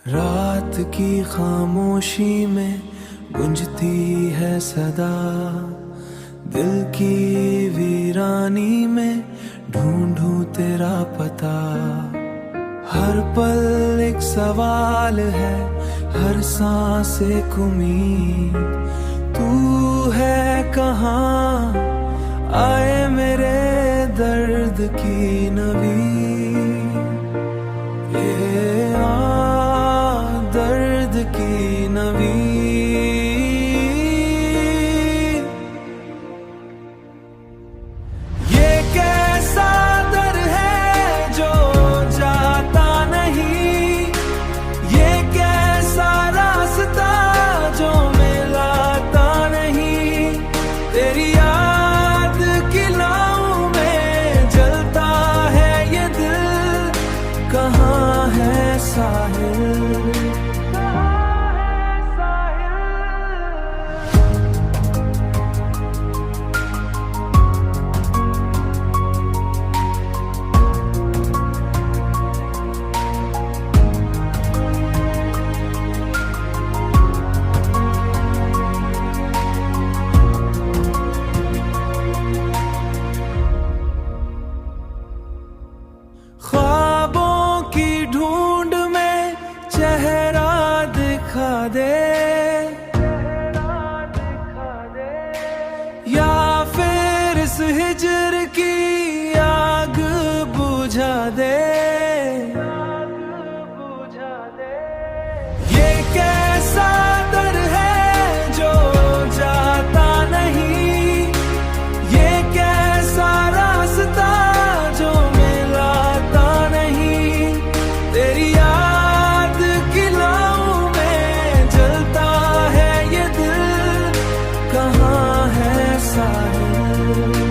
रात की खामोशी में गूंजती है सदा, दिल की वीरानी में ढूंढूं तेरा पता। हर पल एक सवाल है, हर सांस एक उम्मीद। तू है कहाँ, आए मेरे दर्द की नवीं। ये दर्द की नवीं। ये कैसा दर है जो जाता नहीं, ये कैसा रास्ता जो मिलाता नहीं। तेरी याद की लाऊं में जलता है ये दिल, कहाँ है साहिल। ख्वाबों की ढूंढ में चेहरा दिखा दे, या फिर इस हिजर की आग बुझा दे। ये कैसा दर है जो जाता नहीं, ये कैसा रास्ता जो मिलाता नहीं। तेरी याद की लाऊं में जलता है ये दिल, कहाँ है साहिल।